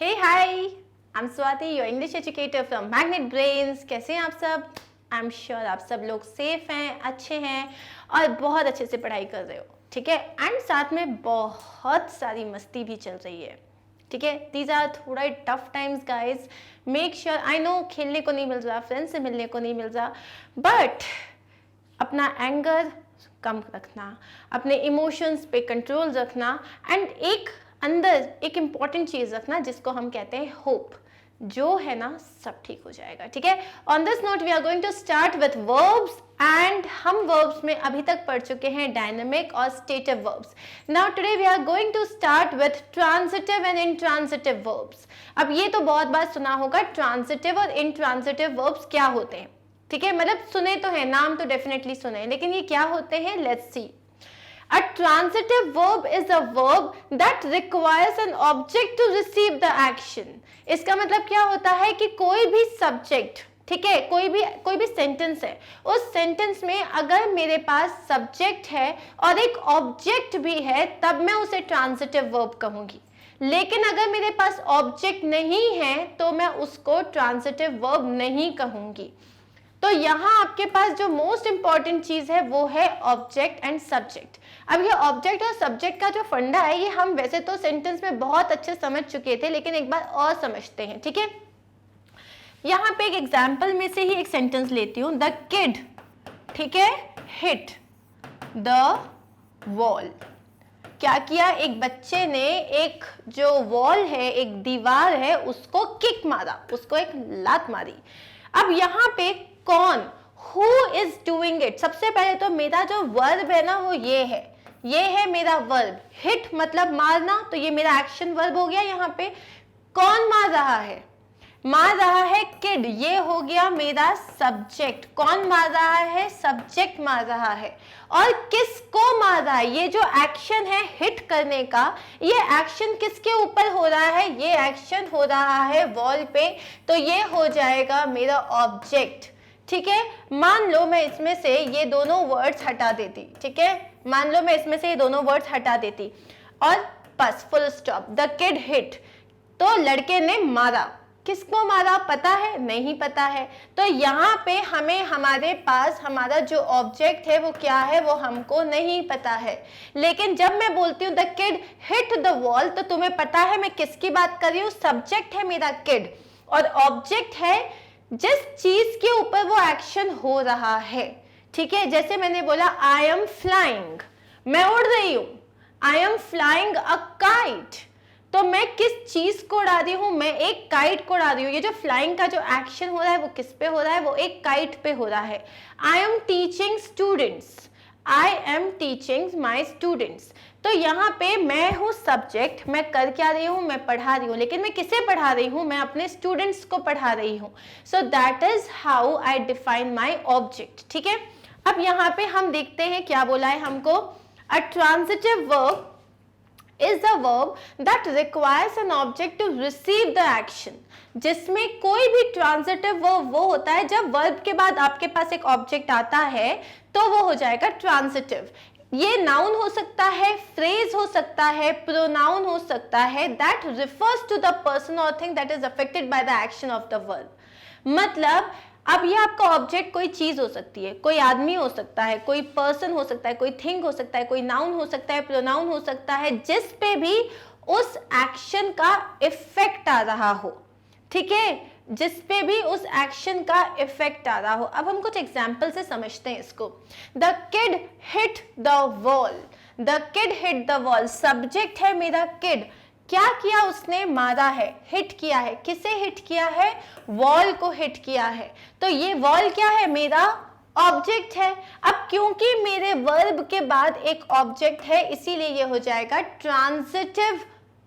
Hey, hi! I'm Swati, your English educator from Magnet Brains. कैसे हैं आप सब? I'm sure आप सब लोग सेफ हैं, अच्छे हैं और बहुत अच्छे से पढ़ाई कर रहे हो, ठीक है? एंड साथ में बहुत सारी मस्ती भी चल रही है, ठीक है? These are थोड़ा tough times guys. Make sure, I know खेलने को नहीं मिल रहा, फ्रेंड्स से मिलने को नहीं मिल रहा, बट अपना एंगर कम रखना, अपने इमोशंस पे कंट्रोल रखना एंड एक अंदर एक इम्पॉर्टेंट चीज रखना जिसको हम कहते हैं होप. जो है ना सब ठीक हो जाएगा, ठीक है? On this note we are going to start with verbs and हम वर्ब्स में अभी तक पढ़ चुके हैं डायनामिक और stative verbs. Now today we are going to start with transitive and intransitive verbs. अब ये तो बहुत बार सुना होगा ट्रांजिटिव और इंट्रांजिटिव वर्ब्स क्या होते हैं, ठीक है? मतलब सुने तो है, नाम तो डेफिनेटली सुने, लेकिन ये क्या होते हैं? Let's see. A transitive verb is a verb that requires an object to receive the action. इसका मतलब क्या होता है कि कोई भी सब्जेक्ट, ठीक है, कोई भी सेंटेंस है, उस सेंटेंस में अगर मेरे पास सब्जेक्ट है और एक ऑब्जेक्ट भी है तब मैं उसे ट्रांजिटिव वर्ब कहूंगी. लेकिन अगर मेरे पास ऑब्जेक्ट नहीं है तो मैं उसको ट्रांजिटिव वर्ब नहीं कहूंगी. तो यहाँ आपके पास जो मोस्ट इंपॉर्टेंट चीज है वो है ऑब्जेक्ट एंड सब्जेक्ट. अब ये ऑब्जेक्ट और सब्जेक्ट का जो फंडा है ये हम वैसे तो सेंटेंस में बहुत अच्छे समझ चुके थे, लेकिन एक बार और समझते हैं, ठीक है? यहाँ पे एक एग्जाम्पल में से ही एक सेंटेंस लेती हूँ. द किड, ठीक है, हिट द वॉल. क्या किया? एक बच्चे ने एक जो वॉल है, एक दीवार है, उसको किक मारा, उसको एक लात मारी. अब यहाँ पे कौन, हु इज डूइंग इट? सबसे पहले तो मेरा जो वर्ब है ना वो ये है मेरा वर्ब. हिट मतलब मारना, तो ये मेरा एक्शन वर्ब हो गया. यहाँ पे कौन मार रहा है? मार रहा है किड, ये हो गया मेरा सब्जेक्ट. कौन मार रहा है? सब्जेक्ट मार रहा है. और किसको मार रहा है? ये जो एक्शन है हिट करने का, ये एक्शन किसके ऊपर हो रहा है? ये एक्शन हो रहा है वॉल पे, तो ये हो जाएगा मेरा ऑब्जेक्ट, ठीक है? मान लो मैं इसमें से ये दोनों वर्ड्स हटा देती, ठीक है? मान लो मैं इसमें से ये दोनों वर्ड्स हटा देती और बस full stop. The kid hit, तो लड़के ने मारा. किसको मारा? पता है? नहीं पता है. तो यहाँ पे हमें हमारे पास हमारा जो ऑब्जेक्ट है वो क्या है वो हमको नहीं पता है. लेकिन जब मैं बोलती हूँ the kid hit the wall, तो तुम्हें पता है मैं किसकी बात कर रही हूँ. सब्जेक्ट है मेरा किड और ऑब्जेक्ट है जिस चीज के ऊपर वो एक्शन हो रहा है, ठीक है? जैसे मैंने बोला आई एम फ्लाइंग, मैं उड़ रही हूं. I am flying a kite, तो मैं किस चीज को उड़ा रही हूं? मैं एक काइट को उड़ा रही हूं. ये जो फ्लाइंग का जो एक्शन हो रहा है वो किस पे हो रहा है? वो एक काइट पे हो रहा है. I am teaching students, I am teaching my students. तो यहाँ पे मैं हूँ सब्जेक्ट, मैं कर क्या रही हूँ? मैं पढ़ा रही हूँ. लेकिन मैं किसे पढ़ा रही हूँ? मैं अपने स्टूडेंट्स को पढ़ा रही हूँ. So that is how I define my object, ठीक है? अब यहाँ पे हम देखते हैं क्या बोला है हमको. अ transitive verb is a verb that requires an object to receive the action. जिसमें कोई भी ट्रांजिटिव वर्ब वो होता है जब वर्ब के बाद आपके पास एक ऑब्जेक्ट आता है तो वो हो जाएगा ट्रांजिटिव. ये नाउन हो सकता है, फ्रेज हो सकता है, प्रोनाउन हो सकता है, that refers to the person और thing that is affected by the action of the verb. मतलब अब ये आपका ऑब्जेक्ट कोई चीज हो सकती है, कोई आदमी हो सकता है, कोई पर्सन हो सकता है, कोई थिंग हो सकता है, कोई नाउन हो सकता है, प्रोनाउन हो सकता है, जिस पे भी उस एक्शन का इफेक्ट आ रहा हो, ठीक है? जिस पे भी उस एक्शन का इफेक्ट आ रहा हो. अब हम कुछ एग्जाम्पल से समझते हैं इसको. The kid hit the wall, the kid hit the wall. Subject है मेरा किड. क्या किया उसने? मारा है, हिट किया है. किसे हिट किया है? वॉल को हिट किया है. तो ये वॉल क्या है? मेरा ऑब्जेक्ट है. अब क्योंकि मेरे वर्ब के बाद एक ऑब्जेक्ट है इसीलिए ये हो जाएगा ट्रांजिटिव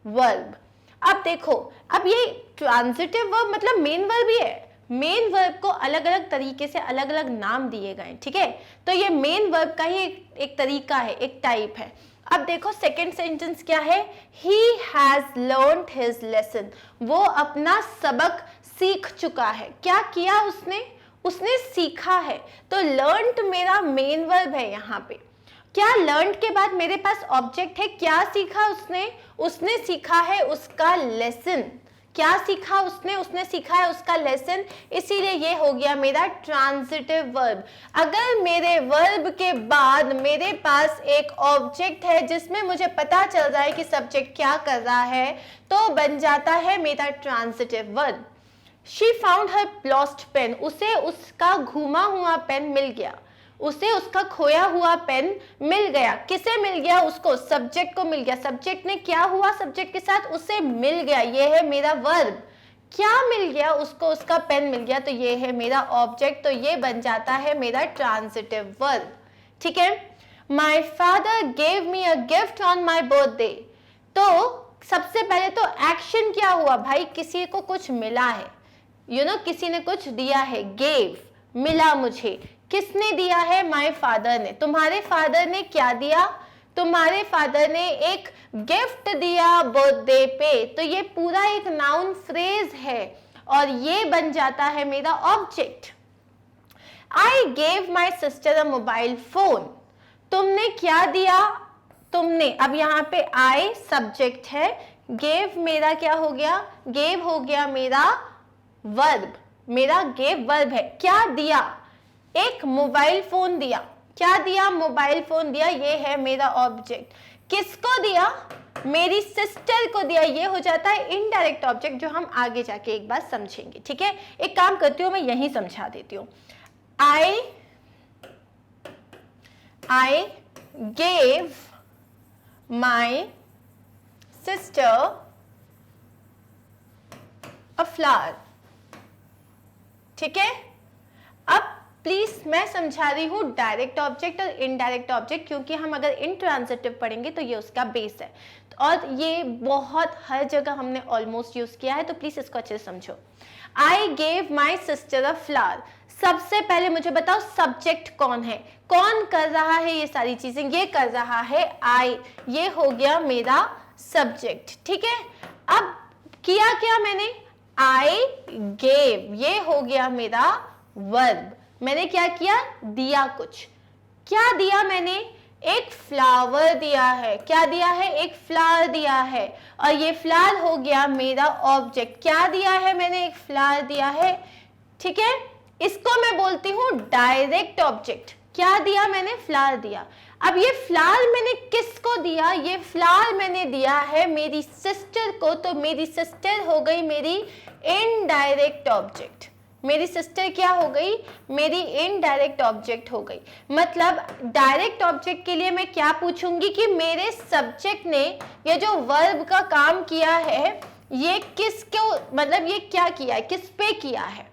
वर्ब. अब देखो, अब ये ट्रांजिटिव वर्ब मतलब मेन वर्ब ही है. मेन वर्ब को अलग अलग तरीके से अलग अलग नाम दिए गए, ठीक है? तो ये मेन वर्ब का ही एक तरीका है, एक टाइप है. अब देखो सेकेंड सेंटेंस क्या है? He has learned his lesson. वो अपना सबक सीख चुका है. क्या किया उसने? उसने सीखा है. तो learned मेरा मेन वर्ब है यहाँ पे. क्या learned के बाद मेरे पास ऑब्जेक्ट है? क्या सीखा उसने? उसने सीखा है उसका लेसन. क्या सीखा उसने, उसने सीखा है उसका लेसन, इसीलिए ये हो गया मेरा ट्रांजिटिव वर्ब। अगर मेरे वर्ब के बाद मेरे पास एक ऑब्जेक्ट है जिसमें मुझे पता चल रहा है कि सब्जेक्ट क्या कर रहा है, तो बन जाता है मेरा transitive verb. She found her lost pen, उसे उसका घूमा हुआ पेन मिल गया, उसे उसका खोया हुआ पेन मिल गया। किसे मिल गया? उसको, सब्जेक्ट को मिल गया। सब्जेक्ट ने क्या हुआ सब्जेक्ट के साथ? उसे मिल गया, ये है मेरा वर्ब। क्या मिल गया? उसको उसका पेन मिल गया, तो ये है मेरा ऑब्जेक्ट, तो ये बन जाता है मेरा ट्रांजिटिव वर्ब। ठीक है। My father gave me a gift on my birthday, तो सबसे पहले तो एक्शन क्या हुआ भाई, किसी को कुछ मिला है, किसी ने कुछ दिया है, गेव, मिला मुझे। किसने दिया है? माय फादर ने। तुम्हारे फादर ने क्या दिया? तुम्हारे फादर ने एक गिफ्ट दिया बर्थडे पे, तो ये पूरा एक नाउन फ्रेज है और ये बन जाता है मेरा object. I gave my sister a mobile phone, तुमने क्या दिया? तुमने, अब यहाँ पे आई सब्जेक्ट है, गेव मेरा क्या हो गया? गेव हो गया मेरा वर्ब, मेरा गेव वर्ब है। क्या दिया? एक मोबाइल फोन दिया। क्या दिया? मोबाइल फोन दिया, ये है मेरा ऑब्जेक्ट। किसको दिया? मेरी सिस्टर को दिया, ये हो जाता है इनडायरेक्ट ऑब्जेक्ट, जो हम आगे जाके एक बार समझेंगे। ठीक है, एक काम करती हूँ, मैं यही समझा देती हूँ। I gave my sister a flower. ठीक है, अब प्लीज मैं समझा रही हूँ डायरेक्ट ऑब्जेक्ट और इनडायरेक्ट ऑब्जेक्ट, क्योंकि हम अगर इंट्रांजिटिव पढ़ेंगे तो ये उसका बेस है और ये बहुत हर जगह हमने ऑलमोस्ट यूज किया है, तो प्लीज इसको अच्छे से समझो। I gave my sister a flower, सबसे पहले मुझे बताओ सब्जेक्ट कौन है, कौन कर रहा है ये सारी चीजें? ये कर रहा है आई, ये हो गया मेरा सब्जेक्ट। ठीक है, अब किया क्या मैंने? आई गेव, ये हो गया मेरा वर्ब। मैंने क्या किया? दिया कुछ। क्या दिया मैंने? एक फ्लावर दिया है। क्या दिया है? एक फ्लावर दिया है, और ये फ्लावर हो गया मेरा ऑब्जेक्ट। क्या दिया है मैंने? एक फ्लावर दिया है। ठीक है, इसको मैं बोलती हूं डायरेक्ट ऑब्जेक्ट। क्या दिया मैंने? फ्लावर दिया। अब ये फ्लावर मैंने किसको दिया? ये फ्लावर मैंने दिया है मेरी सिस्टर को, तो मेरी सिस्टर हो गई मेरी इनडायरेक्ट ऑब्जेक्ट। मेरी सिस्टर क्या हो गई? मेरी इनडायरेक्ट ऑब्जेक्ट हो गई। मतलब डायरेक्ट ऑब्जेक्ट के लिए मैं क्या पूछूंगी कि मेरे सब्जेक्ट ने ये जो वर्ब का काम किया है, ये किसको, मतलब ये क्या किया है, किस पे किया है?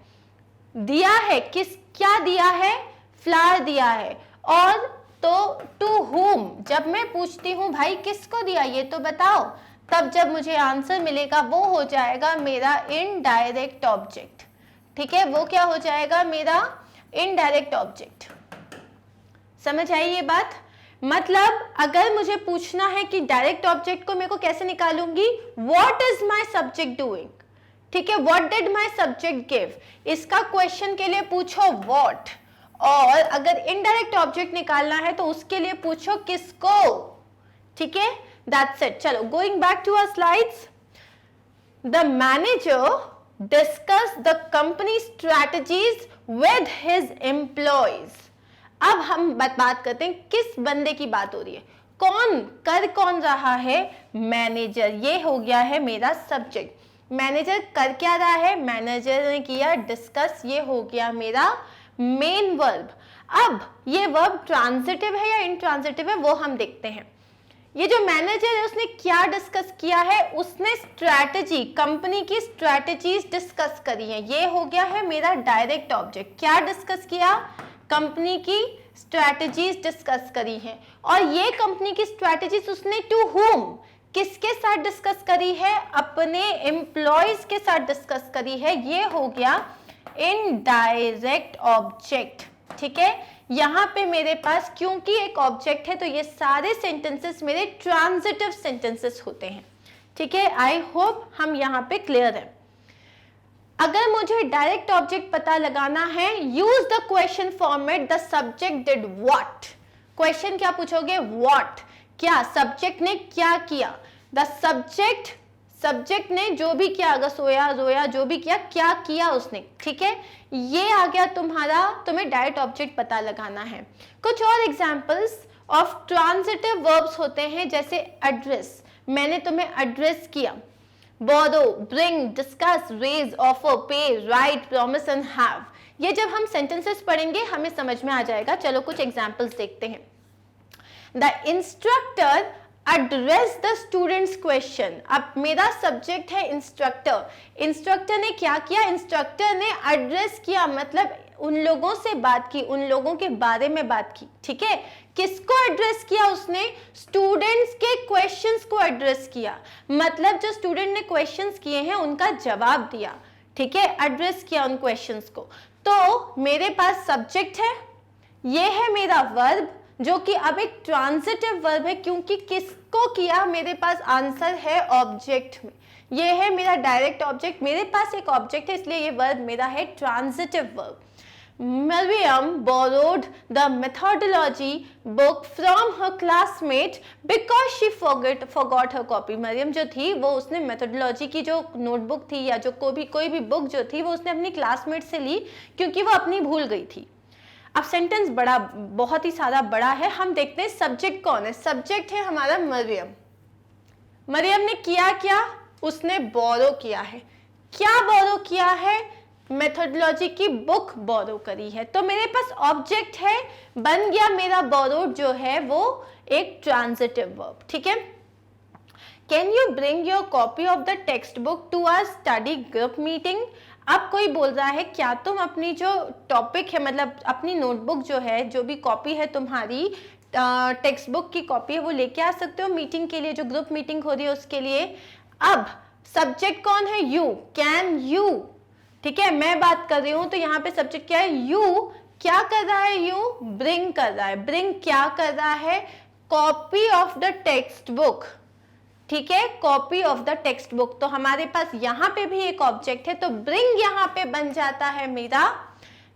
दिया है। किस, क्या दिया है? फ्लावर दिया है। और तो टू हुम, जब मैं पूछती हूं भाई किसको दिया ये तो बताओ, तब जब मुझे आंसर मिलेगा वो हो जाएगा मेरा इनडायरेक्ट ऑब्जेक्ट। ठीक है, वो क्या हो जाएगा? मेरा इनडायरेक्ट ऑब्जेक्ट। समझ आई ये बात? मतलब अगर मुझे पूछना है कि डायरेक्ट ऑब्जेक्ट को मेरे को कैसे निकालूंगी, what is my subject doing. ठीक है, what did my subject give, इसका क्वेश्चन के लिए पूछो व्हाट, और अगर इनडायरेक्ट ऑब्जेक्ट निकालना है तो उसके लिए पूछो किसको। ठीक है, दैट्स इट। चलो, going back to our slides. The manager discuss the company strategies with his employees। अब हम बात करते हैं किस बंदे की बात हो रही है, कौन कर कौन रहा है? मैनेजर। ये हो गया है मेरा सब्जेक्ट। मैनेजर कर क्या रहा है? मैनेजर ने किया डिस्कस, ये हो गया मेरा मेन वर्ब। अब ये वर्ब ट्रांजिटिव है या इंट्रांजिटिव है वो हम देखते हैं। ये जो मैनेजर है उसने क्या डिस्कस किया है? उसने स्ट्रैटेजी, कंपनी की स्ट्रैटेजीज डिस्कस करी है, ये हो गया है मेरा डायरेक्ट ऑब्जेक्ट। क्या डिस्कस किया? कंपनी की स्ट्रैटेजीज डिस्कस करी है, और ये कंपनी की स्ट्रैटेजीज उसने टू हुम, किसके साथ डिस्कस करी है? अपने एम्प्लॉयज के साथ डिस्कस करी है, ये हो गया इनडायरेक्ट ऑब्जेक्ट। ठीक है, यहां पे मेरे पास क्योंकि एक ऑब्जेक्ट है तो ये सारे सेंटेंसेस मेरे ट्रांजिटिव सेंटेंसेस होते हैं। ठीक है, आई होप हम यहां पे क्लियर है। अगर मुझे डायरेक्ट ऑब्जेक्ट पता लगाना है, use the question format, the subject did what. Question क्या पूछोगे? व्हाट, क्या, सब्जेक्ट ने क्या किया। द सब्जेक्ट सब्जेक्ट ने जो भी किया, अगर सोया रोया जो भी किया, क्या किया उसने, ठीक है, ये आ गया तुम्हारा, तुम्हें डायरेक्ट ऑब्जेक्ट पता लगाना है। कुछ और एग्जांपल्स ऑफ ट्रांजिटिव वर्ब्स होते हैं, जैसे एड्रेस, मैंने तुम्हें एड्रेस किया, borrow, bring, discuss, raise, offer, pay, write, promise and have। ये जब हम सेंटेंसेस पढ़ेंगे हमें समझ में आ जाएगा। चलो कुछ एग्जांपल्स देखते हैं। The instructor address the students question। अब मेरा सब्जेक्ट है इंस्ट्रक्टर, इंस्ट्रक्टर ने क्या किया, इंस्ट्रक्टर ने एड्रेस किया, मतलब उन लोगों से बात की, उन लोगों के बारे में बात की, ठीक है। किसको एड्रेस किया उसने, स्टूडेंट्स के क्वेश्चंस को एड्रेस किया, मतलब जो स्टूडेंट ने क्वेश्चंस किए हैं उनका जवाब दिया, ठीक है, एड्रेस किया उन क्वेश्चंस को। तो मेरे पास सब्जेक्ट है, ये है मेरा वर्ब, जो कि अब एक ट्रांजिटिव वर्ब है, क्योंकि किसको किया, मेरे पास आंसर है ऑब्जेक्ट में, ये है मेरा डायरेक्ट ऑब्जेक्ट, मेरे पास एक ऑब्जेक्ट है, इसलिए ये वर्ब मेरा है transitive verb. Miriam borrowed the methodology book from her classmate because she forgot her copy। Mariam जो थी वो उसने मेथोडोलॉजी की जो नोटबुक थी या जो कोई भी बुक जो थी वो उसने अपनी क्लासमेट से ली, क्योंकि वो अपनी भूल गई थी। अब सेंटेंस बहुत ही सारा बड़ा है, हम देखते हैं सब्जेक्ट कौन है। सब्जेक्ट है हमारा मरियम। मरियम ने किया क्या, उसने बोरो किया है। क्या बोरो किया है, मेथोडोलॉजी की बुक बोरो करी है। तो मेरे पास ऑब्जेक्ट है, बन गया मेरा बोरोड जो है वो एक ट्रांजिटिव वर्ब, ठीक है। Can you bring your copy of the textbook to our study group meeting. अब कोई बोल रहा है क्या तुम अपनी जो टॉपिक है, मतलब अपनी नोटबुक जो है, जो भी कॉपी है तुम्हारी टेक्स्ट बुक की कॉपी है, वो लेके आ सकते हो मीटिंग के लिए, जो ग्रुप मीटिंग हो रही है उसके लिए। अब सब्जेक्ट कौन है, यू, कैन यू, ठीक है, मैं बात कर रही हूं, तो यहाँ पे सब्जेक्ट क्या है, यू। क्या कर रहा है, यू ब्रिंग कर रहा है। ब्रिंग क्या कर रहा है, copy of the text book, ठीक है, copy of the text book. तो हमारे पास यहाँ पे भी एक ऑब्जेक्ट है, तो ब्रिंग यहाँ पे बन जाता है मेरा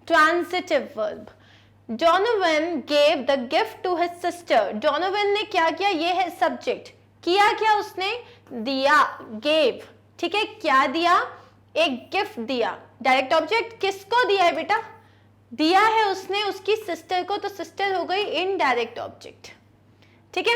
transitive verb. Donovan gave the gift to his sister. Donovan ने क्या किया, ये है सब्जेक्ट, किया क्या उसने, दिया, गेव, ठीक है, क्या दिया, एक गिफ्ट दिया। डायरेक्ट ऑब्जेक्ट किसको दिया है बेटा, दिया है उसने उसकी सिस्टर को, तो सिस्टर हो गई इनडायरेक्ट ऑब्जेक्ट, ठीक है।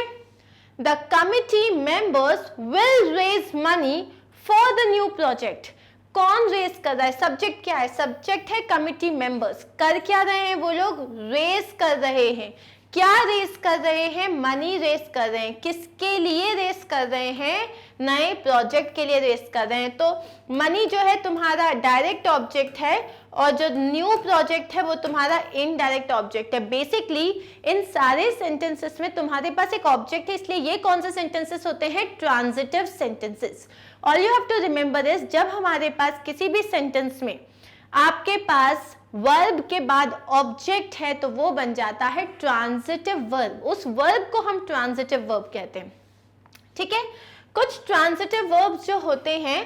The committee members will raise money for the new project. कौन रेज कर रहा है, सब्जेक्ट क्या है, सब्जेक्ट है कमिटी मेंबर्स। कर क्या रहे हैं वो लोग, रेज कर रहे हैं। क्या रेस कर रहे हैं, मनी रेस कर रहे हैं। किसके लिए रेस कर रहे हैं, नए प्रोजेक्ट के लिए रेस कर रहे हैं। तो मनी जो है तुम्हारा डायरेक्ट ऑब्जेक्ट है और जो न्यू प्रोजेक्ट है वो तुम्हारा इनडायरेक्ट ऑब्जेक्ट है। बेसिकली इन सारे सेंटेंसेस में तुम्हारे पास एक ऑब्जेक्ट है, इसलिए ये कौन से सेंटेंसेस होते हैं, transitive sentences. All you have to remember is, जब हमारे पास किसी भी सेंटेंस में आपके पास वर्ब के बाद ऑब्जेक्ट है तो वो बन जाता है ट्रांजिटिव वर्ब। उस वर्ब को हम ट्रांजिटिव वर्ब कहते हैं, ठीक है। कुछ ट्रांजिटिव वर्ब्स जो होते हैं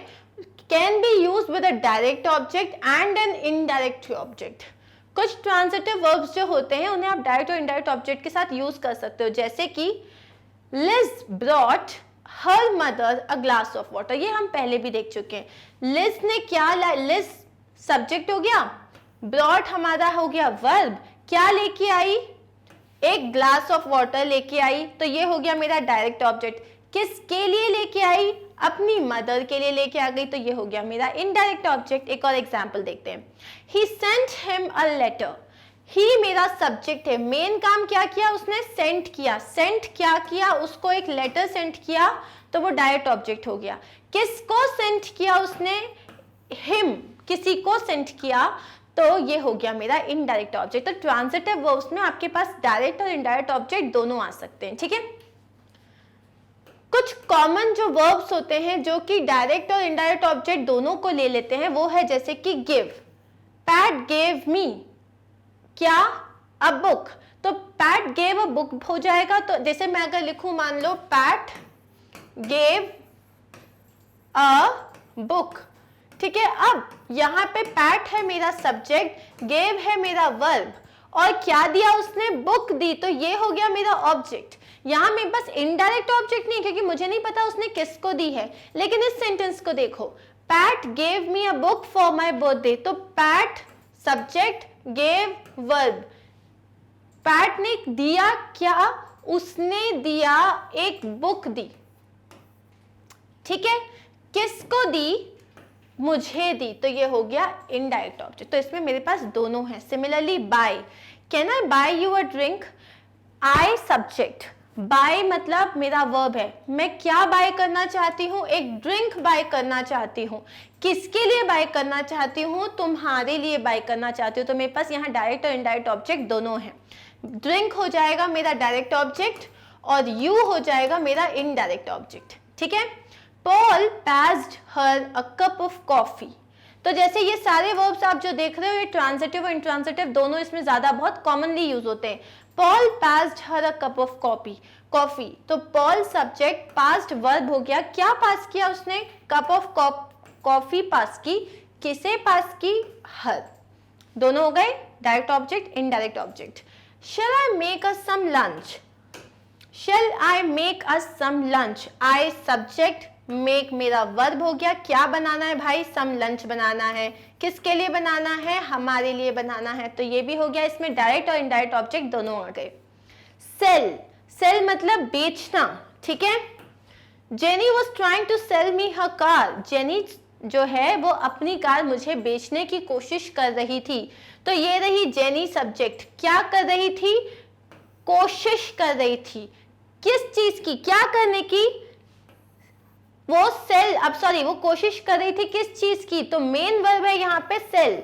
can be used with a direct object and an indirect object. कुछ ट्रांजिटिव वर्ब्स जो होते हैं उन्हें आप डायरेक्ट और इनडायरेक्ट ऑब्जेक्ट के साथ यूज कर सकते हो, जैसे कि Liz brought her mother a glass of water. ये हम पहले भी देख चुके हैं। लिज ने क्या लाया, लिज सब्जेक्ट हो गया, ब्रॉट हमारा हो गया वर्ब, क्या लेके आई, एक ग्लास ऑफ वाटर लेके आई, तो ये हो गया मेरा डायरेक्ट ऑब्जेक्ट। किसके लिए लेके आई, अपनी मदर के लिए लेके आ गई, तो ये हो गया मेरा इनडायरेक्ट ऑब्जेक्ट। एक और एग्जांपल देखते हैं, ही सेंट हिम अ लेटर। ही मेरा सब्जेक्ट है, मेन काम क्या किया उसने, सेंट किया। सेंट क्या किया, उसको एक लेटर सेंट किया, तो वो डायरेक्ट ऑब्जेक्ट हो गया। किसको सेंट किया उसने, हिम, किसी को सेंट किया, तो ये हो गया मेरा इनडायरेक्ट ऑब्जेक्ट। तो ट्रांजिटिव वर्ब्स में आपके पास डायरेक्ट और इनडायरेक्ट ऑब्जेक्ट दोनों आ सकते हैं, ठीक है। कुछ कॉमन जो वर्ब्स होते हैं जो कि डायरेक्ट और इनडायरेक्ट ऑब्जेक्ट दोनों को ले लेते हैं, वो है जैसे कि गिव। पैट गेव मी क्या, अ बुक, तो पैट गेव अ बुक हो जाएगा। तो जैसे मैं अगर लिखूं, मान लो पैट गेव अ बुक, ठीक है। अब यहाँ पे पैट है मेरा सब्जेक्ट, गेव है मेरा वर्ब, और क्या दिया उसने, बुक दी, तो ये हो गया मेरा ऑब्जेक्ट। यहाँ मेरे पास इनडायरेक्ट ऑब्जेक्ट नहीं, क्योंकि मुझे नहीं पता उसने किसको दी है। लेकिन इस सेंटेंस को देखो, Pat gave me a book for my birthday, तो Pat subject, gave verb. Pat ने दिया क्या? उसने दिया, एक बुक दी, ठीक है। किसको दी? मुझे दी, तो ये हो गया इनडायरेक्ट ऑब्जेक्ट। तो इसमें मेरे पास दोनों है। Similarly buy, can I buy you a drink? I subject, buy मतलब मेरा वर्ब है। मैं क्या बाय करना चाहती हूँ? एक ड्रिंक बाय करना चाहती हूँ। किसके लिए बाय करना चाहती हूँ? तुम्हारे लिए बाय करना चाहती हूँ। तो मेरे पास यहाँ डायरेक्ट और इनडायरेक्ट ऑब्जेक्ट दोनों हैं। ड्रिंक हो जाएगा मेरा डायरेक्ट ऑब्जेक्ट और यू हो जाएगा मेरा इनडायरेक्ट ऑब्जेक्ट, ठीक है। Paul passed her a cup of coffee, तो जैसे ये सारे वर्ब्स आप जो देख रहे हो, ये ट्रांजिटिव और इंट्रांजिटिव दोनों इसमें ज्यादा बहुत कॉमनली यूज होते हैं। Paul passed her a cup of coffee, तो पॉल सब्जेक्ट, पास्ट वर्ब हो गया। क्या पास किया उसने? कप ऑफ कॉफी पास की। किसे पास की? हर। दोनों हो गए direct object, indirect object. Shall I make us some lunch? Shall I make us some lunch? I subject, make मेरा वर्ब हो गया। क्या बनाना है भाई? some lunch बनाना है। किसके लिए बनाना है? हमारे लिए बनाना है। तो ये भी हो गया। इसमें डायरेक्ट और इनडायरेक्ट ऑब्जेक्ट दोनों आ गए। Sell, sell मतलब बेचना, ठीक है। Jenny was trying to sell me her car. Jenny जो है वो अपनी कार मुझे बेचने की कोशिश कर रही थी। तो ये रही जेनी सब्जेक्ट, क्या कर रही थी? कोशिश कर रही थी। किस चीज की? क्या करने की? वो सेल, अब सॉरी, वो कोशिश कर रही थी किस चीज की? तो मेन वर्ब है यहाँ पे सेल।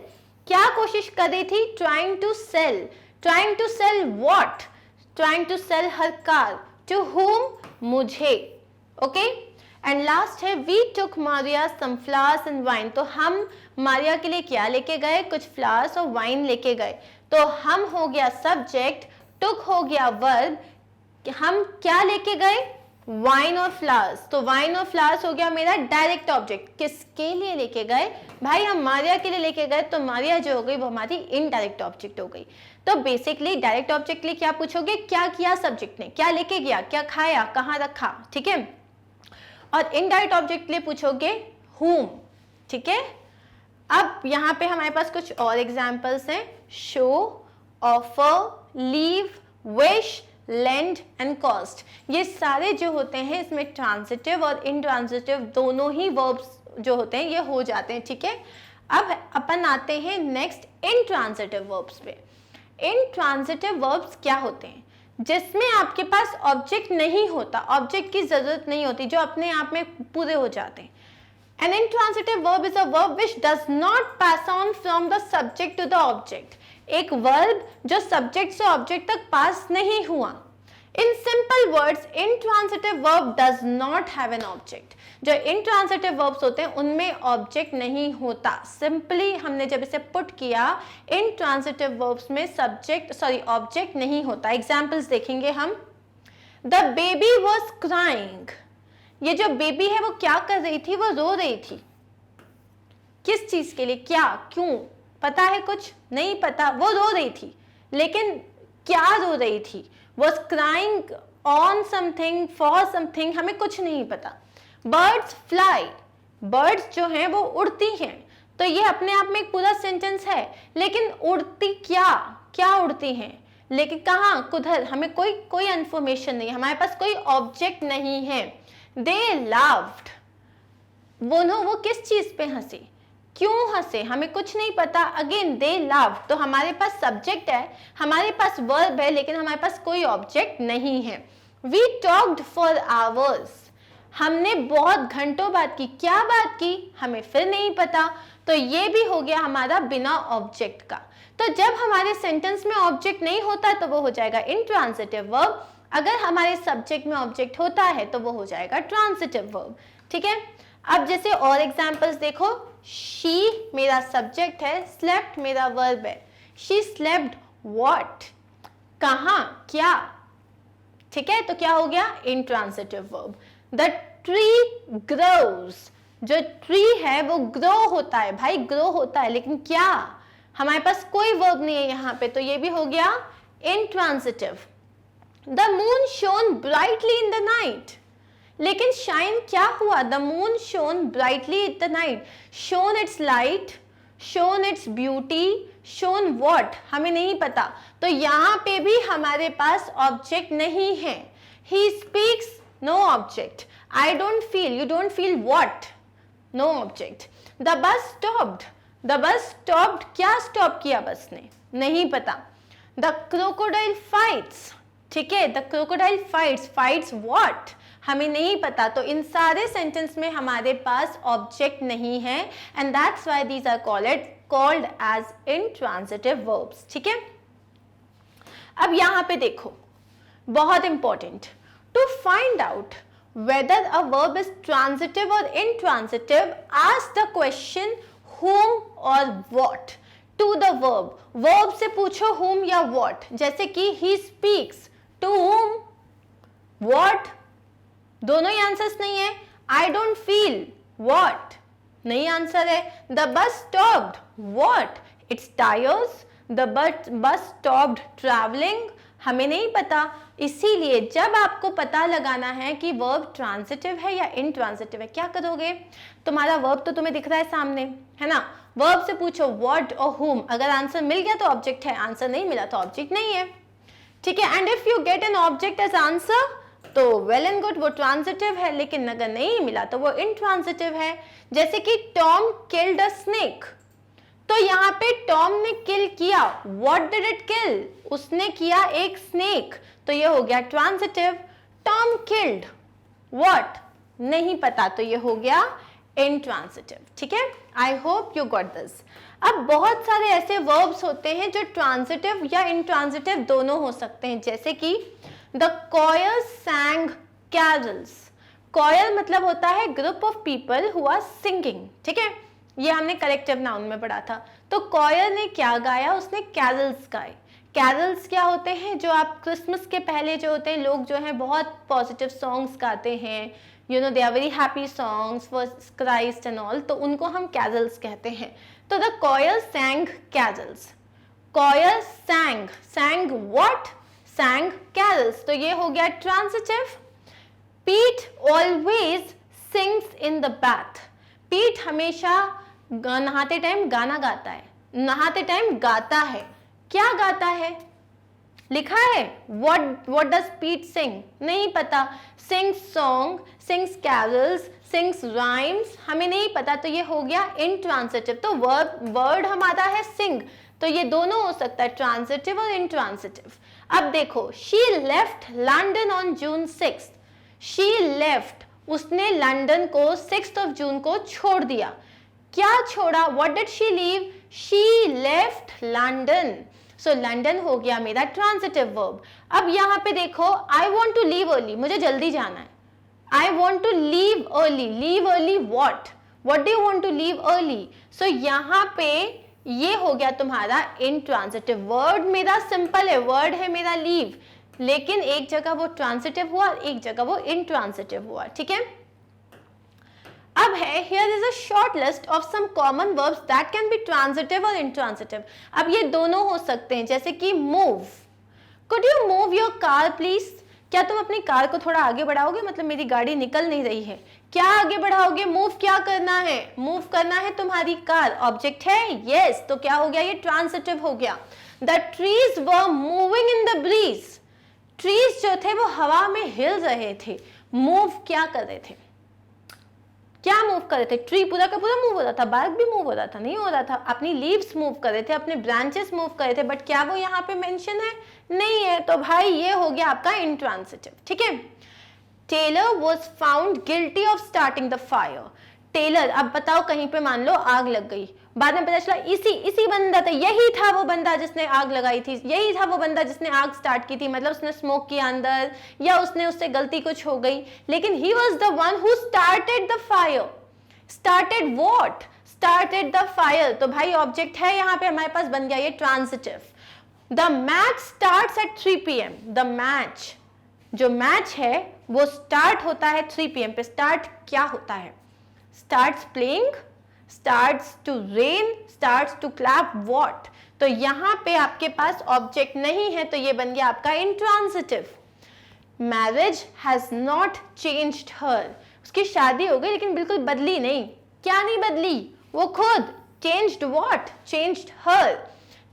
क्या कोशिश कर रही थी? Trying to sell. Trying to sell what? Trying to sell her car. To whom? मुझे। ओके, एंड लास्ट है we took Maria some flowers and wine. तो हम मारिया के लिए क्या लेके गए? कुछ फ्लावर्स और वाइन लेके गए। तो हम हो गया सब्जेक्ट, टुक हो गया वर्ब। हम क्या लेके गए? वाइन और फ्लावर्स। तो वाइन और फ्लावर्स हो गया मेरा डायरेक्ट ऑब्जेक्ट। किसके लिए लेके गए? भाई हम मारिया के लिए लेके गए, तो मारिया जो हो गई वो हमारी इनडायरेक्ट ऑब्जेक्ट हो गई। तो बेसिकली डायरेक्ट ऑब्जेक्ट के लिए क्या पूछोगे? क्या किया सब्जेक्ट ने? क्या लेके गया? क्या खाया? कहाँ रखा? ठीक है। और इनडायरेक्ट ऑब्जेक्ट के लिए पूछोगे whom, ठीक है। अब यहाँ पे हमारे पास कुछ और एग्जाम्पल्स हैं। Show, offer, leave, wish, lend and cost. ये सारे जो होते हैं इसमें ट्रांजिटिव और इनट्रांजिटिव दोनों ही वर्ब्स जो होते हैं ये हो जाते हैं, ठीक है। अब अपन आते हैं नेक्स्ट इनट्रांजिटिव वर्ब्स पे। इनट्रांजिटिव वर्ब्स क्या होते हैं? जिसमें आपके पास ऑब्जेक्ट नहीं होता, ऑब्जेक्ट की जरूरत नहीं होती, जो अपने आप में पूरे हो जाते हैं। An intransitive verb is a verb which does not pass on from the subject to the object. एक वर्ब जो सब्जेक्ट से ऑब्जेक्ट तक पास नहीं हुआ। In simple words, intransitive verb does not have an object. जो intransitive verbs होते हैं उनमें ऑब्जेक्ट नहीं होता। सिंपली हमने जब इसे पुट किया, intransitive verbs में ऑब्जेक्ट नहीं होता। एग्जाम्पल्स देखेंगे हम। The baby was crying. ये जो बेबी है वो क्या कर रही थी? वो रो रही थी। किस चीज के लिए? क्या? क्यों? पता है कुछ? नहीं पता। वो रो रही थी, लेकिन क्या रो रही थी? Was crying on something, for something, हमें कुछ नहीं पता। Birds fly. Birds जो हैं वो उड़ती हैं। तो ये अपने आप में एक पूरा सेंटेंस है, लेकिन उड़ती क्या उड़ती हैं? लेकिन कहाँ? किधर? हमें कोई इन्फॉर्मेशन नहीं है, हमारे पास कोई ऑब्जेक्ट नहीं है। They laughed. वो किस चीज पे हंसे? क्यों हंसे? हमें कुछ नहीं पता। अगेन they laughed, तो हमारे पास सब्जेक्ट है, हमारे पास वर्ब है, लेकिन हमारे पास कोई ऑब्जेक्ट नहीं है। We talked for hours. हमने बहुत घंटों बात की। क्या बात की? हमें फिर नहीं पता। तो ये भी हो गया हमारा बिना ऑब्जेक्ट का। तो जब हमारे सेंटेंस में ऑब्जेक्ट नहीं होता तो वो हो जाएगा इनट्रांजिटिव वर्ब। अगर हमारे सब्जेक्ट में ऑब्जेक्ट होता है तो वो हो जाएगा ट्रांजिटिव वर्ब, ठीक है। अब जैसे और एग्जांपल्स देखो। शी मेरा सब्जेक्ट है, स्लेप्ट मेरा वर्ब है। She slept what? कहाँ? क्या? ठीक है, तो क्या हो गया? Intransitive verb. The tree grows. जो ट्री है वो ग्रो होता है, भाई ग्रो होता है, लेकिन क्या? हमारे पास कोई वर्ब नहीं है यहाँ पे, तो ये भी हो गया intransitive. The moon shown brightly in the night, लेकिन शाइन क्या हुआ? The moon shown brightly in the night, shown its light, shown its beauty, shown what, हमें नहीं पता। तो यहाँ पे भी हमारे पास ऑब्जेक्ट नहीं है। He speaks, no object. I don't feel, you don't feel what, no object. The bus stopped, the bus stopped, क्या स्टॉप किया बस ने? नहीं पता। द क्रोकोडाइल फाइट्स, ठीक है, the crocodile fights, fights what, हमें नहीं पता। तो इन सारे सेंटेंस में हमारे पास ऑब्जेक्ट नहीं है, and that's why these are called as intransitive verbs, ठीक है। अब यहां पे देखो, बहुत important, to find out whether a verb is transitive or intransitive, ask the question whom or what to the verb. verb से पूछो whom या what, जैसे कि he speaks, to whom, what, दोनों ही आंसर्स नहीं है। I don't feel, what, नहीं answer है। The bus stopped, what, its tires, the bus stopped traveling, हमें नहीं पता। इसीलिए जब आपको पता लगाना है कि वर्ब ट्रांजिटिव है या इनट्रांजिटिव है, क्या करोगे? तुम्हारा वर्ब तो तुम्हें दिख रहा है सामने, है ना, वर्ब से पूछो व्हाट और whom, अगर आंसर मिल गया तो ऑब्जेक्ट है, आंसर नहीं मिला तो ऑब्जेक्ट नहीं है, ठीक है। And if you get an object as answer तो वेल एंड गुड, वो ट्रांजिटिव है, लेकिन अगर नहीं मिला तो वो इनट्रांजिटिव है। जैसे कि टॉम किल्ड अ स्नेक, तो यहाँ पे टॉम ने किल किया, व्हाट डिड इट किल, उसने किया एक स्नेक, तो ये हो गया ट्रांजिटिव। टॉम किल्ड व्हाट, नहीं पता, तो ये हो गया इनट्रांजिटिव, ठीक है। I hope you got this. अब बहुत सारे ऐसे वर्ब्स होते हैं जो ट्रांजिटिव या इनट्रांजिटिव दोनों हो सकते हैं, जैसे कि the choir sang carols. Choir मतलब होता है group of people who are singing, ठीक है, ये हमने कलेक्टिव नाउन में पढ़ा था। तो कॉयर ने क्या गाया? उसने कैरल्स गाए। कैरल्स क्या होते हैं? जो आप क्रिसमस के पहले जो होते हैं, लोग जो हैं बहुत पॉजिटिव सॉन्ग्स गाते हैं, you know they are very happy songs for Christ and all, तो उनको हम कैरल्स कहते हैं। तो the choir sang carols, choir sang, sang what, sang carols, तो ये हो गया transitive. Pete always sings in the bath, Pete हमेशा नहाते टाइम गाना गाता है, नहाते टाइम गाता है, क्या गाता है? लिखा है what does Pete sing? नहीं पता। sings song, sings carols, sings rhymes, हमें नहीं पता, तो ये हो गया intransitive। तो वर्ड हमारा है sing, तो ये दोनों हो सकता है ट्रांजिटिव और इंट्रांजिटिव। अब देखो, she left London on June 6th, she left, उसने लंदन को 6th of June को छोड़ दिया। क्या छोड़ा? what did she leave? she left London, so London हो गया मेरा ट्रांजिटिव वर्ब। अब यहाँ पे देखो, I want to leave early, मुझे जल्दी जाना है। I want to leave early what, what do you want to leave early? So यहाँ पे ये हो गया तुम्हारा इंट्रांजिटिव। वर्ड मेरा सिंपल है, वर्ड है मेरा लीव, लेकिन एक जगह वो ट्रांजिटिव हुआ, एक जगह वो इंट्रांजिटिव हुआ, ठीक है। अब है here is a short list of some common verbs that can be transitive or intransitive। अब ये दोनों हो सकते हैं, जैसे कि move, could you move your car please? क्या तुम अपनी कार को थोड़ा आगे बढ़ाओगे? मतलब मेरी गाड़ी निकल नहीं रही है, क्या आगे बढ़ाओगे? मूव क्या करना है? मूव करना है तुम्हारी कार, ऑब्जेक्ट है yes, तो क्या हो गया? ये ट्रांजिटिव हो गया। The trees were moving in the breeze, trees जो थे वो हवा में हिल रहे थे। मूव क्या कर रहे थे? क्या मूव कर रहे थे? ट्री पूरा का पूरा मूव हो रहा था, बार्क भी मूव हो रहा था? नहीं हो रहा था। अपनी लीव्स मूव कर रहे थे, अपने ब्रांचेस मूव कर रहे थे, बट क्या वो यहाँ पे मेंशन है? नहीं है। तो भाई ये हो गया आपका इंट्रांजिटिव, ठीक है। Taylor was found guilty of starting the fire. Taylor, अब बताओ कहीं पे मान लो आग लग गई, बाद में पता चला इसी बंदा था, यही था वो बंदा जिसने आग लगाई थी, यही था वो बंदा जिसने आग स्टार्ट की थी, मतलब उसने स्मोक किया अंदर, या उससे गलती कुछ हो गई, लेकिन he was the one who started the fire। started what? started the fire। तो भाई ऑब्जेक्ट है यहाँ पे हमारे पास, बन गया ये transitive. The match starts at 3 PM। the match, जो मैच है वो स्टार्ट होता है 3 PM पे। स्टार्ट क्या होता है? starts playing, starts to rain, starts to clap, what? तो यहाँ पे आपके पास ऑब्जेक्ट नहीं है, तो ये बन गया आपका intransitive. Marriage has not changed हर, उसकी शादी हो गई लेकिन बिल्कुल बदली नहीं। क्या नहीं बदली? वो खुद। Changed what? चेंज्ड हर।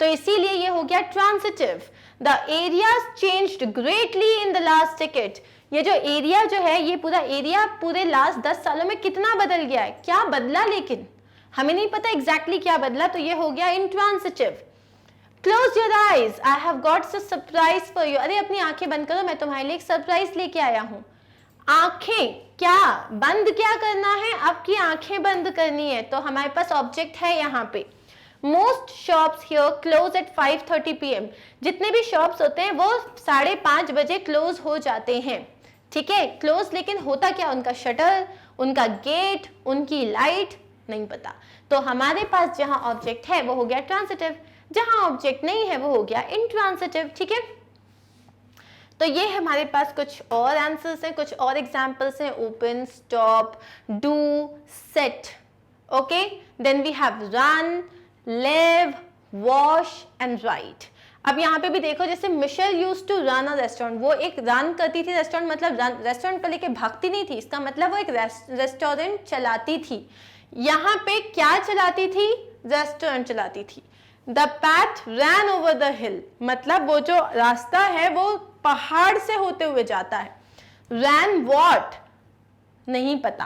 तो इसीलिए ये हो गया transitive. The areas changed greatly in the last decade. ये जो एरिया जो है, ये पूरा एरिया पूरे लास्ट 10 सालों में कितना बदल गया है? क्या बदला? लेकिन हमें नहीं पता एग्जैक्टली क्या बदला, तो ये हो गया intransitive. Close your eyes, I have got some surprise for you. अरे अपनी आंखें बंद करो, मैं तुम्हारे लिए एक सरप्राइज लेके आया हूं। आंखें क्या बंद क्या करना है? आपकी आंखें बंद करनी है। तो हमारे पास ऑब्जेक्ट है यहाँ पे। Most shops here close eight 5:30 PM। जितने भी शॉप्स होते हैं वो 5:30 बजे क्लोज हो जाते हैं। ठीक है, क्लोज। लेकिन होता क्या? उनका शटर, उनका गेट, उनकी लाइट नहीं पता। तो हमारे पास जहां ऑब्जेक्ट है वो हो गया ट्रांसिटिव, जहां ऑब्जेक्ट नहीं है वो हो गया इंट्रांसिटिव। ठीक है, तो ये हमारे पास कुछ और आंसर्स हैं, कुछ और एग्जांपल्स हैं। Open, stop, do, set. Okay, then we have run, live, wash and write. अब यहाँ पे भी देखो, जैसे Michelle used to run a restaurant, वो एक रन करती थी रेस्टोरेंट, मतलब रेस्टोरेंट को लेके भागती नहीं थी, इसका मतलब वो एक रेस्टोरेंट चलाती थी। यहाँ पे क्या चलाती थी? रेस्टोरेंट चलाती थी। The path rain over the हिल, मतलब वो जो रास्ता है वो पहाड़ से होते हुए जाता है। Ran what? नहीं पता।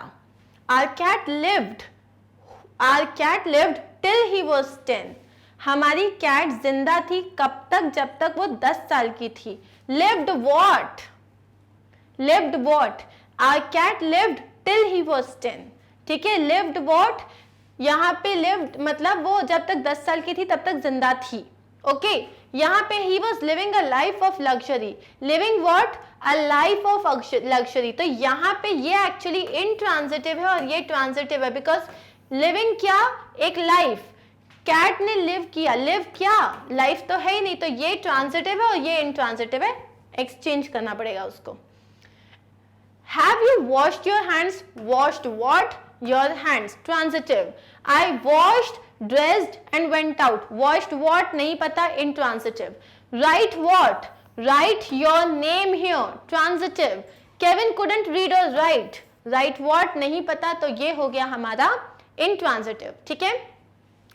Our cat lived, our cat lived till he was 10। हमारी कैट जिंदा थी कब तक? जब तक वो 10 साल की थी। Lived what? Lived what? Our cat lived till he was 10। ठीक है, लिव्ड वॉट? यहाँ पे लिव्ड मतलब वो जब तक 10 साल की थी तब तक जिंदा थी। ओके, यहाँ पे he was living a life of luxury. Living what? A life of luxury. तो यहाँ पे ये एक्चुअली इनट्रांजिटिव है और ये ट्रांजिटिव है, बिकॉज लिविंग क्या? एक लाइफ। कैट ने लिव किया, लिव क्या? लाइफ तो है ही नहीं, तो ये ट्रांजिटिव है और ये इनट्रांजिटिव है। एक्सचेंज करना पड़ेगा उसको। Have you washed your hands? Washed what? Your hands. Transitive. I washed, dressed and went out. Washed what? नहीं पता, intransitive. Right what? Right your name here. Transitive. Kevin couldn't read और right. Right what? नहीं पता, तो ये हो गया हमारा इनट्रांजिटिव। ठीक है,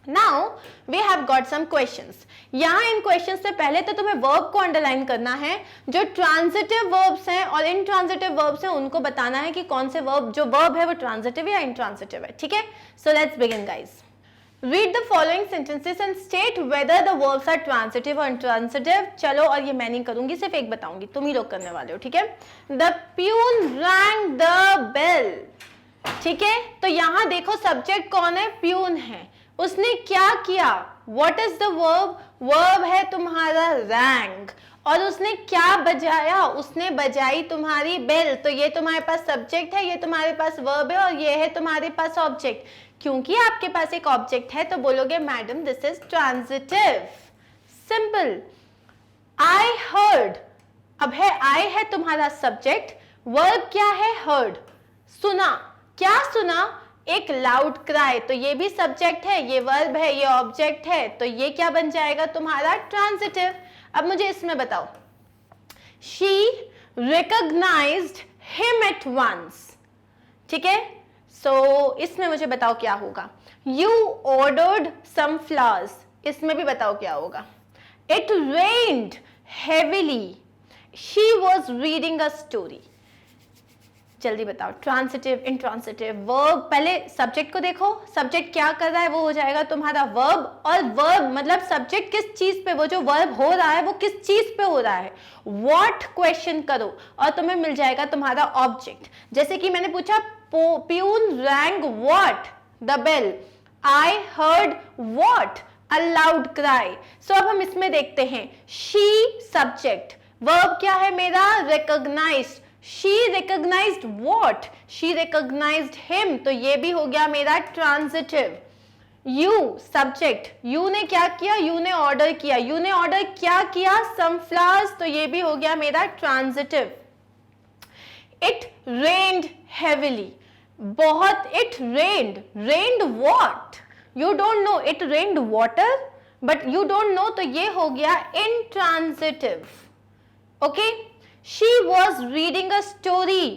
now we have got some questions. यहाँ इन क्वेश्चंस से पहले तो तुम्हें वर्ब को अंडरलाइन करना है। जो ट्रांजिटिव वर्ब्स हैं और इनट्रांजिटिव वर्ब्स हैं उनको बताना है कि कौन से वर्ब, जो वर्ब है वो ट्रांजिटिव या इनट्रांजिटिव है। ठीक है, so let's begin guys. Read the following sentences and state whether the verbs are transitive or intransitive. चलो, और ये मैं नहीं करूंगी, सिर्फ एक बताऊंगी, तुम ही लोग करने वाले हो। ठीक है, The peon rang the bell. ठीक है, तो यहाँ देखो सब्जेक्ट कौन है? प्यून है। उसने क्या किया? What is the verb? Verb है तुम्हारा rang, और उसने क्या बजाया? उसने बजाई तुम्हारी बेल। तो ये तुम्हारे पास सब्जेक्ट है, ये तुम्हारे पास वर्ब है, और ये है तुम्हारे पास ऑब्जेक्ट। क्योंकि आपके पास एक ऑब्जेक्ट है तो बोलोगे madam this is transitive. Simple. I heard, अब है आई है तुम्हारा सब्जेक्ट, वर्ब क्या है? हर्ड। सुना, क्या सुना? एक लाउड क्राई, तो ये भी सब्जेक्ट है, ये वर्ब है, ये ऑब्जेक्ट है, तो ये क्या बन जाएगा तुम्हारा? ट्रांजिटिव। अब मुझे इसमें बताओ। She recognised him at once. ठीक है, इसमें मुझे बताओ क्या होगा? You ordered some flowers, इसमें भी बताओ क्या होगा? It rained heavily. She was reading a story. जल्दी बताओ, ट्रांसिटिव, इंट्रांसिटिव, वर्ब। पहले सब्जेक्ट को देखो, सब्जेक्ट क्या कर रहा है वो हो जाएगा तुम्हारा वर्ब, और वर्ब मतलब सब्जेक्ट किस चीज पे, वो जो वर्ब हो रहा है वो किस चीज पे हो रहा है, व्हाट क्वेश्चन करो और तुम्हें मिल जाएगा तुम्हारा ऑब्जेक्ट। जैसे कि मैंने पूछा peon rang what? The bell. I heard what? A loud cry. So अब हम इसमें देखते हैं, शी सब्जेक्ट, वर्ब क्या है मेरा? Recognised. She recognized what? She recognized him, तो ये भी हो गया मेरा ट्रांजिटिव। You subject, you ने क्या किया? You ने ऑर्डर किया। You ने ऑर्डर क्या किया? some flowers, तो ये भी हो गया मेरा ट्रांजिटिव। It rained heavily, बहुत, it rained, rained what? You don't know, it rained water, but you don't know, तो ये हो गया intransitive. Okay? She was reading a story.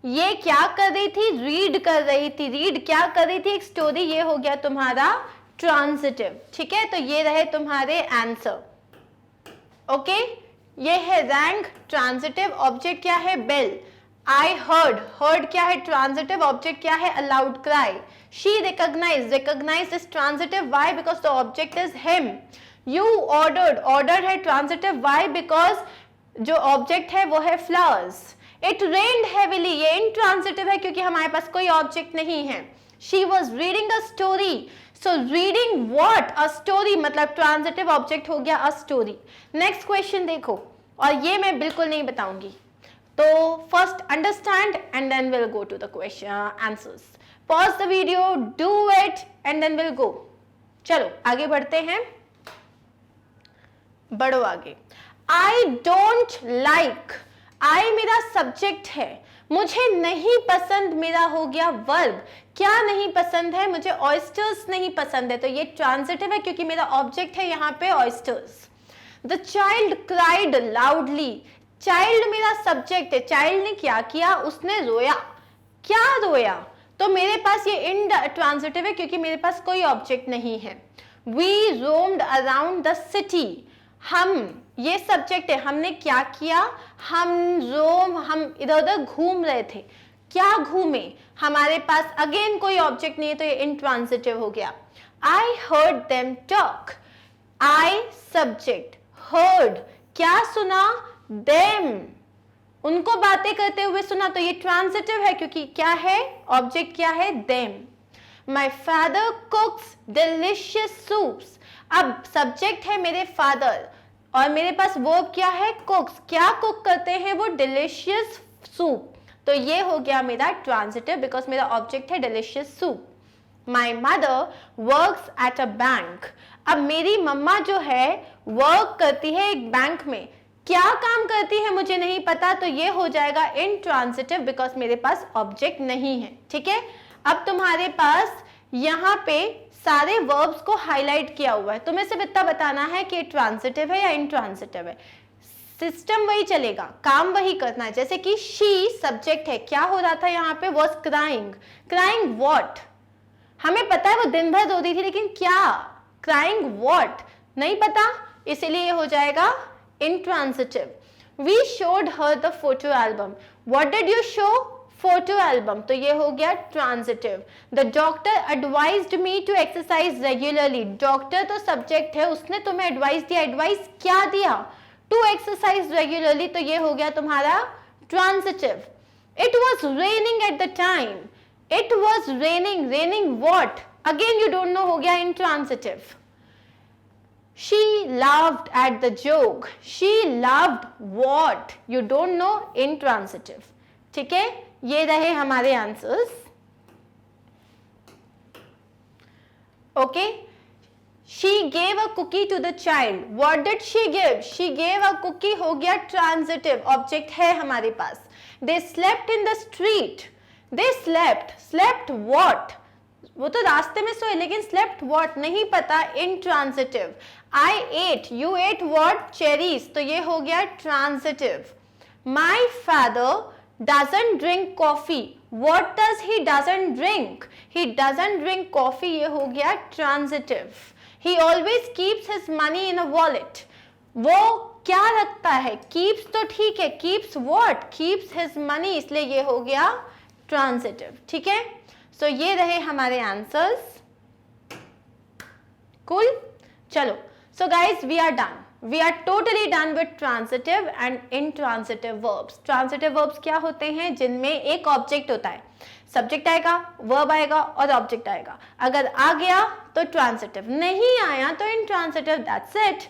ये क्या कर रही थी? रीड कर रही थी. रीड क्या कर रही थी? एक स्टोरी. ये हो गया तुम्हारा ट्रांजिटिव. ठीक है, तो ये रहे तुम्हारे आंसर. ओके, ये है रैंक ट्रांजिटिव. ऑब्जेक्ट क्या है? बेल. I heard. हर्ड क्या है? ट्रांजिटिव. ऑब्जेक्ट क्या है? A loud cry. She recognise. Recognise is transitive. Why? Because the object is him. You ordered. Order है ट्रांजिटिव. व्हाई? बिकॉज जो ऑब्जेक्ट है वो है फ्लावर्स. It rained heavily. ये इंट्रांजिटिव है क्योंकि हमारे पास कोई ऑब्जेक्ट नहीं है. She was reading a story. So reading what? A story. मतलब ट्रांजिटिव ऑब्जेक्ट हो गया अ स्टोरी. नेक्स्ट क्वेश्चन देखो, और ये मैं बिल्कुल नहीं बताऊंगी, तो first understand and then will go to the question answers. Pause the video, do it and then will go. चलो आगे बढ़ते हैं, बढ़ो आगे. I don't like. आई मेरा सब्जेक्ट है. मुझे नहीं पसंद मेरा हो गया वर्ब. क्या नहीं पसंद है? मुझे ऑयस्टर्स नहीं पसंद है, तो ये ट्रांजिटिव है क्योंकि मेरा ऑब्जेक्ट है यहाँ पे oysters. The child cried loudly. Child मेरा सब्जेक्ट है. चाइल्ड ने क्या किया? उसने रोया. क्या रोया? तो मेरे पास ये इन ट्रांजिटिव है क्योंकि मेरे पास कोई ऑब्जेक्ट नहीं है. We roamed around the city. हम, ये सब्जेक्ट है. हमने क्या किया? हम इधर उधर घूम रहे थे. क्या घूमे? हमारे पास अगेन कोई ऑब्जेक्ट नहीं है, तो ये इंट्रांजिटिव हो गया. I heard them talk. I subject, heard क्या सुना? देम, उनको बातें करते हुए सुना, तो ये ट्रांजिटिव है क्योंकि क्या है? ऑब्जेक्ट क्या है? Them. My father कुक्स delicious soups. अब सब्जेक्ट है मेरे फादर और मेरे पास वर्ब क्या है? कुक्स. क्या कुक करते हैं वो? Delicious soup. तो ये हो गया मेरा ट्रांजिटिव बिकॉज मेरा ऑब्जेक्ट है delicious soup. My mother works at a bank. अब मेरी मम्मा जो है वर्क करती है एक बैंक में. क्या काम करती है मुझे नहीं पता, तो ये हो जाएगा इंट्रांजिटिव बिकॉज मेरे पास ऑब्जेक्ट नहीं है. ठीक है, अब तुम्हारे पास यहाँ पे सारे वर्ब्स को हाईलाइट किया हुआ है. तुम्हें सिर्फ इतना बताना है कि ट्रांजिटिव है या इंट्रांजिटिव है. सिस्टम वही चलेगा, काम वही करना है. जैसे कि शी सब्जेक्ट है. क्या हो रहा था यहाँ पे? Was crying. Crying what? हमें पता है वो दिन भर रो रही थी, लेकिन क्या? क्राइंग व्हाट नहीं पता, इसीलिए हो जाएगा intransitive. We showed her the photo album. What did you show? Photo album. तो ये हो गया transitive. The doctor advised me to exercise regularly. Doctor तो subject है, उसने तुम्हें advice दिया. advice क्या दिया? To exercise regularly. तो ये हो गया तुम्हारा transitive. It was raining at the time. It was raining. Raining what? Again you don't know, हो गया intransitive. She laughed at the joke. She laughed what? You don't know, intransitive. ठीक है, ये रहे हमारे answers. Okay. She gave a cookie to the child. What did she give? She gave a cookie हो गया transitive. Object है हमारे पास. They slept in the street. They slept. Slept what? वो तो रास्ते में सोए, लेकिन slept what नहीं पता, intransitive. I ate. You ate what? Cherries. तो ये हो गया transitive. My father doesn't drink coffee. What does he doesn't drink? He doesn't drink coffee. ये हो गया transitive. He always keeps his money in a wallet. वो क्या रखता है? Keeps तो ठीक है. Keeps what? Keeps his money. इसलिए ये हो गया transitive. ठीक है, so ये रहे हमारे आंसर्स. Cool? चलो, so guys we are done. We are totally done with transitive and intransitive verbs. Transitive verbs क्या होते हैं? जिनमें एक ऑब्जेक्ट होता है. सब्जेक्ट आएगा, वर्ब आएगा और ऑब्जेक्ट आएगा. अगर आ गया तो ट्रांसिटिव, नहीं आया तो इंट्रांसिटिव. That's it.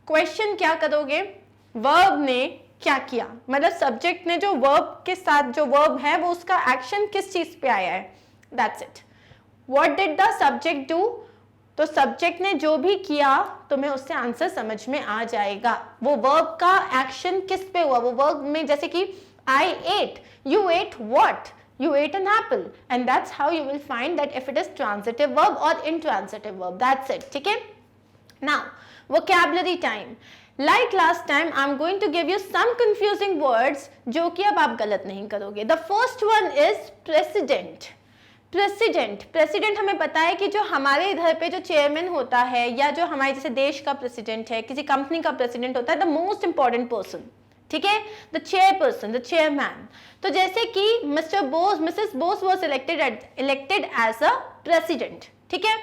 क्वेश्चन क्या करोगे? वर्ब ने क्या किया, मतलब सब्जेक्ट ने जो वर्ब के साथ जो वर्ब है वो उसका एक्शन किस चीज पे आया है. That's it. What did the subject do? तो सब्जेक्ट ने जो भी किया तुम्हें उससे आंसर समझ में आ जाएगा. वो वर्ब का एक्शन किस पे हुआ, वो वर्ब में, जैसे कि I ate, you ate what? You ate an apple, and that's how you will find that if it is transitive verb or intransitive verb. That's it. ठीक है, Now, vocabulary time. Like last time, I'm going to give you some confusing words जो कि अब आप गलत नहीं करोगे. The first one is president. President हमें पता है कि जो हमारे इधर पे जो चेयरमैन होता है या जो हमारे जैसे देश का प्रेसिडेंट है, किसी कंपनी का प्रेसिडेंट होता है, द मोस्ट इंपॉर्टेंट पर्सन, ठीक है, द चेयरपर्सन, द चेयरमैन. तो जैसे कि Mr Bose, Mrs Bose was elected as a president, ठीक है,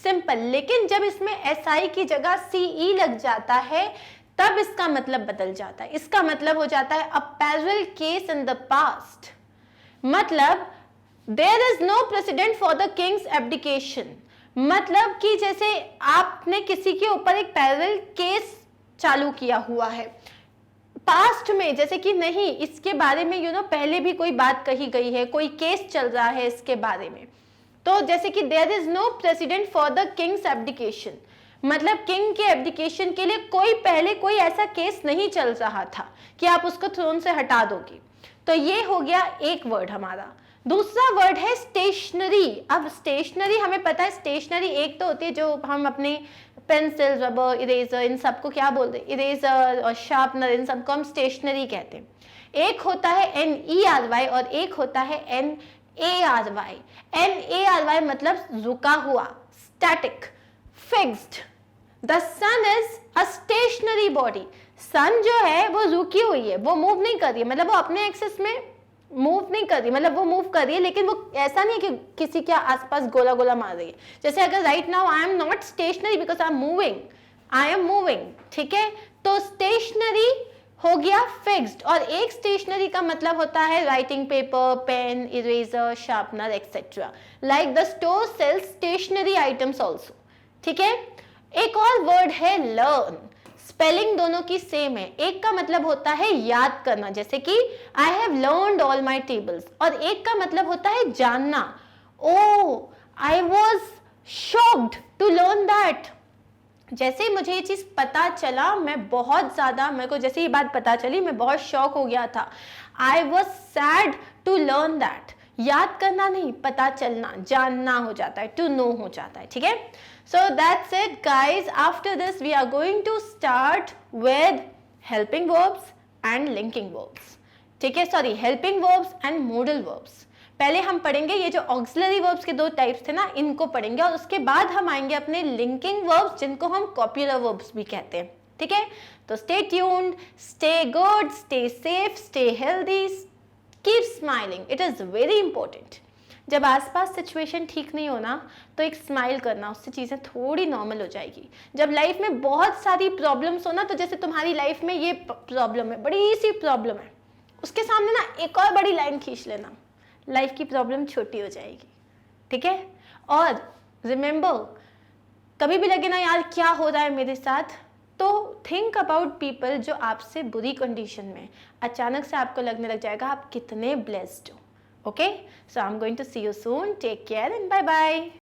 सिंपल. लेकिन जब इसमें SI की जगह CE लग जाता है तब इसका मतलब बदल जाता है. इसका मतलब हो जाता है a parallel case in the past. मतलब there is no president for the king's abdication. मतलब कि जैसे आपने किसी के ऊपर एक पैरेलल केस चालू किया हुआ है पास्ट में, जैसे कि नहीं इसके बारे में पहले भी कोई बात कही गई है, कोई केस चल रहा है इसके बारे में. तो जैसे कि there is no president for the king's abdication, मतलब किंग के एब्डिकेशन के लिए पहले कोई ऐसा केस नहीं चल रहा था कि आप उसको थ्रोन से हटा दोगे. तो ये हो गया एक वर्ड हमारा. दूसरा वर्ड है स्टेशनरी. अब स्टेशनरी हमें पता है, स्टेशनरी एक तो होती है जो हम अपने पेंसिल, रबर, इरेजर, इन सबको क्या बोलते हैं, इरेजर और शार्पनर, इन सबको हम स्टेशनरी कहते हैं. एक होता है NERY और एक होता है NARY. NARY मतलब रुका हुआ, static, fixed. The sun is a stationary body. Sun जो है वो रुकी हुई है, वो मूव नहीं कर रही है, मतलब वो अपने एक्सेस में मूव नहीं कर रही, मतलब वो मूव कर रही है लेकिन वो ऐसा नहीं कि किसी के आसपास गोला गोला मार रही है. जैसे अगर right now I am not stationary because I am moving, I am moving, ठीक है. तो स्टेशनरी हो गया फिक्स्ड. और एक स्टेशनरी का मतलब होता है writing paper, pen, eraser, sharpener etcetera. Like the store sells stationery items also, ठीक है. एक और वर्ड है लर्न. स्पेलिंग दोनों की सेम है. एक का मतलब होता है याद करना, जैसे कि I have learned all my tables, और एक का मतलब होता है जानना. Oh I was shocked to learn that. जैसे ही मुझे ये चीज पता चला, मैं बहुत ज्यादा, मेरे को जैसे ये बात पता चली मैं बहुत शॉक हो गया था. I was sad to learn that. याद करना नहीं, पता चलना, जानना हो जाता है, टू नो हो जाता है, ठीक है. So that's it guys. After this we are going to start with helping verbs and linking verbs. ठीक है, sorry, helping verbs and modal verbs. पहले हम पढ़ेंगे ये जो auxiliary verbs के दो टाइप्स थे ना, इनको पढ़ेंगे, और उसके बाद हम आएंगे अपने linking verbs जिनको हम copula verbs भी कहते हैं, ठीक है. तो stay tuned, stay good, stay safe, stay healthy, keep smiling. It is very important. जब आसपास सिचुएशन ठीक नहीं हो ना तो एक स्माइल करना, उससे चीज़ें थोड़ी नॉर्मल हो जाएगी. जब लाइफ में बहुत सारी प्रॉब्लम्स हो ना, तो जैसे तुम्हारी लाइफ में ये प्रॉब्लम है, बड़ी सी प्रॉब्लम है, उसके सामने ना एक और बड़ी लाइन खींच लेना, लाइफ की प्रॉब्लम छोटी हो जाएगी, ठीक है. और रिमेंबर, कभी भी लगे ना यार क्या हो रहा है मेरे साथ, तो थिंक अबाउट पीपल जो आपसे बुरी कंडीशन में, अचानक से आपको लगने लग जाएगा आप कितने ब्लेस्ड हो. Okay, so I'm going to see you soon. Take care and bye bye.